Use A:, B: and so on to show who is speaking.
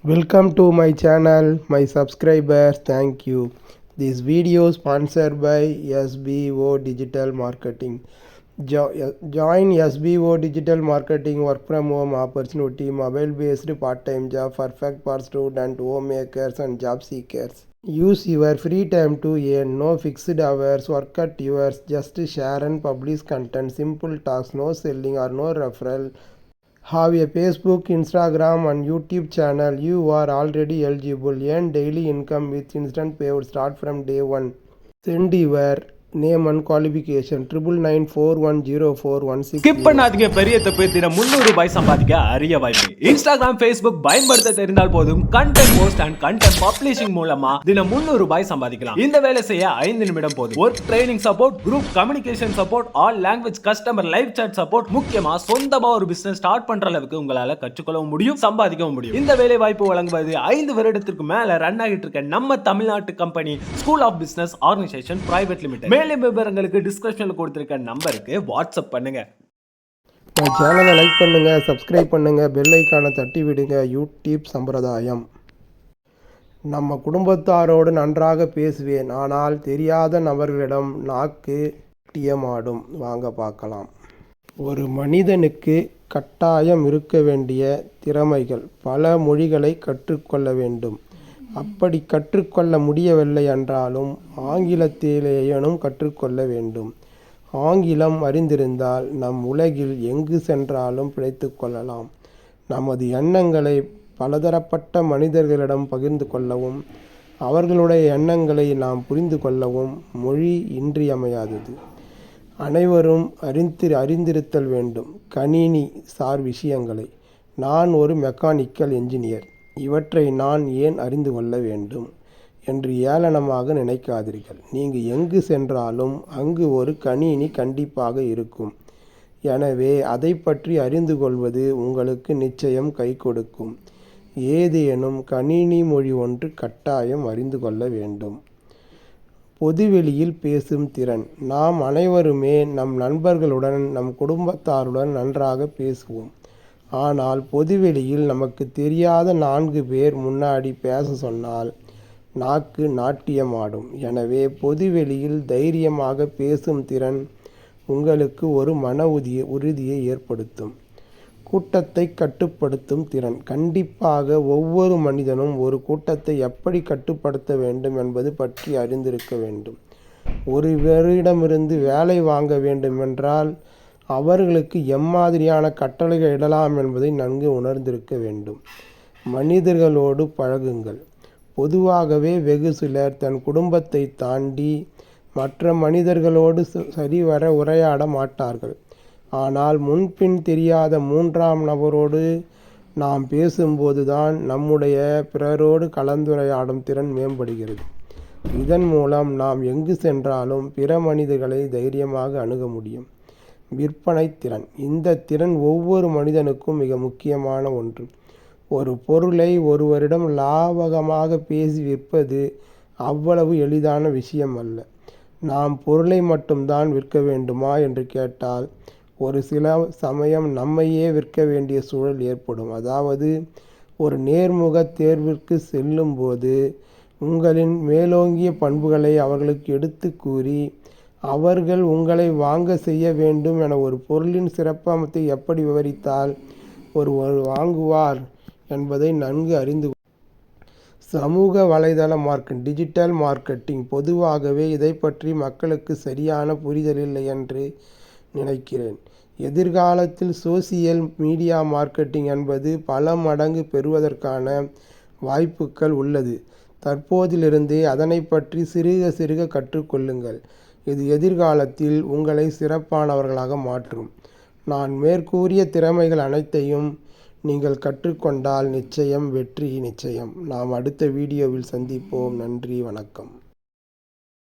A: Welcome to my channel, my subscribers, thank you. This video sponsored by SBO Digital Marketing. Join SBO Digital Marketing work from home opportunity, mobile based part-time job perfect for student, homemakers and job seekers. Use your free time to earn, no fixed hours, work at yours, just share and publish content, simple tasks, no selling or no referral. Have a Facebook, Instagram and YouTube channel, you are already eligible. Earn daily income with instant payout. Start from day one. Send your name and qualification 9994104160.
B: Skip பண்ணாதீங்க. பெரிய தப்பு. தினம் 300 ரூபாய் சம்பாதிக்க அரிய வாய்ப்பு. Instagram, Facebook பயன்படுத்த தெரிந்தால் போதும் content post and content publishing மூலமா தினம் 300 ரூபாய் சம்பாதிக்கலாம். இந்த வேலை செய்ய 5 நிமிடம் போதும். Work training support, group communication support, all language customer live chat support, முக்கியமா சொந்தமா ஒரு பிசினஸ் ஸ்டார்ட் பண்ற அளவுக்கு உங்களால கற்றுக்கொள்ளவும் முடியும், சம்பாதிக்கவும் முடியும். இந்த வேலை வாய்ப்பு வழங்குவது 5 வருடத்திற்கு மேல ரன் ஆகிட்டு இருக்க நம்ம தமிழ்நாட்டு company school of business organisation private limited. மேலும் விவரங்களுக்கு டிஸ்கிரிப்ஷன்ல கொடுத்திருக்க நம்பருக்கு வாட்ஸ்அப் பண்ணுங்க.
A: சேனலை லைக் பண்ணுங்க, சப்ஸ்கிரைப் பண்ணுங்க, பெல் ஐக்கானை தட்டி விடுங்க. யூடியூப் சம்பிரதாயம். நம்ம குடும்பத்தாரோடு நன்றாக பேசுவேன், ஆனால் தெரியாத நபர்களிடம் நாக்கு டியமாடும். வாங்க பார்க்கலாம். ஒரு மனிதனுக்கு கட்டாயம் இருக்க வேண்டிய திறமைகள் பல மொழிகளை கற்றுக்கொள்ள வேண்டும். அப்படி கற்றுக்கொள்ள முடியவில்லை என்றாலும் ஆங்கிலத்திலேயேனும் கற்றுக்கொள்ள வேண்டும். ஆங்கிலம் அறிந்திருந்தால் நம் உலகில் எங்கு சென்றாலும் பிழைத்து கொள்ளலாம். நமது எண்ணங்களை பலதரப்பட்ட மனிதர்களிடம் பகிர்ந்து கொள்ளவும் அவர்களுடைய எண்ணங்களை நாம் புரிந்து கொள்ளவும் மொழி இன்றியமையாதது. அனைவரும் அறிந்திருத்தல் வேண்டும் கணினி சார் விஷயங்களை. நான் ஒரு மெக்கானிக்கல் என்ஜினியர், இவற்றை நான் ஏன் அறிந்து கொள்ள வேண்டும் என்று ஏளனமாக நினைக்காதீர்கள். நீங்கள் எங்கு சென்றாலும் அங்கு ஒரு கணினி கண்டிப்பாக இருக்கும். எனவே அதை பற்றி அறிந்து கொள்வது உங்களுக்கு நிச்சயம் கை கொடுக்கும். ஏதேனும் கணினி மொழி ஒன்று கட்டாயம் அறிந்து கொள்ள வேண்டும். பொதுவெளியில் பேசும் திறன். நாம் அனைவருமே நம் நண்பர்களுடன் நம் குடும்பத்தாருடன் நன்றாக பேசுவோம். ஆனால் பொதுவெளியில் நமக்கு தெரியாத 4 பேர் முன்னாடி பேச சொன்னால் நாக்கு நாட்டியமாடும். எனவே பொதுவெளியில் தைரியமாக பேசும் திறன் உங்களுக்கு ஒரு மன உறுதியை ஏற்படுத்தும். கூட்டத்தை கட்டுப்படுத்தும் திறன். கண்டிப்பாக ஒவ்வொரு மனிதனும் ஒரு கூட்டத்தை எப்படி கட்டுப்படுத்த வேண்டும் என்பது பற்றி அறிந்திருக்க வேண்டும். ஒருவரிடமிருந்து வேலை வாங்க வேண்டுமென்றால் அவர்களுக்கு எம்மாதிரியான கட்டளைகள் இடலாம் என்பதை நன்கு உணர்ந்திருக்க வேண்டும். மனிதர்களோடு பழகுங்கள். பொதுவாகவே வெகு சிலர் தன் குடும்பத்தை தாண்டி மற்ற மனிதர்களோடு சரிவர உரையாட மாட்டார்கள். ஆனால் முன்பின் தெரியாத 3ஆம் நபரோடு நாம் பேசும்போது தான் நம்முடைய பிறரோடு கலந்துரையாடும் திறன் மேம்படுகிறது. இதன் மூலம் நாம் எங்கு சென்றாலும் பிற மனிதர்களை தைரியமாக அணுக முடியும். விற்பனை திறன். இந்த திறன் ஒவ்வொரு மனிதனுக்கும் மிக முக்கியமான ஒன்று. ஒரு பொருளை ஒருவரிடம் லாபகமாக பேசி விற்பது அவ்வளவு எளிதான விஷயம் அல்ல. நாம் பொருளை மட்டும்தான் விற்க வேண்டுமா என்று கேட்டால் ஒரு சில சமயம் நம்மையே விற்க வேண்டிய சூழல் ஏற்படும். அதாவது ஒரு நேர்முக தேர்விற்கு செல்லும் போது உங்களின் மேலோங்கிய பண்புகளை அவர்களுக்கு எடுத்து கூறி அவர்கள் உங்களை வாங்க செய்ய வேண்டும் என ஒரு பொருளின் சிறப்பம்சத்தை எப்படி விவரித்தால் ஒருவர் வாங்குவார் என்பதை நன்கு அறிந்து. சமூக வலைதள மார்க்கெட்டிங், டிஜிட்டல் மார்க்கெட்டிங். பொதுவாகவே இதை பற்றி மக்களுக்கு சரியான புரிதல் இல்லை என்று நினைக்கிறேன். எதிர்காலத்தில் சோசியல் மீடியா மார்க்கெட்டிங் என்பது பல மடங்கு பெறுவதற்கான வாய்ப்புகள் உள்ளது. தற்போதிலிருந்தே அதனை பற்றி சிறுக கற்றுக்கொள்ளுங்கள். இது எதிர்காலத்தில் உங்களை சிறப்பானவர்களாக மாற்றும். நான் மேற்கூறிய திறமைகள் அனைத்தையும் நீங்கள் கற்றுக்கொண்டால் நிச்சயம் வெற்றி நிச்சயம். நாம் அடுத்த வீடியோவில் சந்திப்போம். நன்றி, வணக்கம்.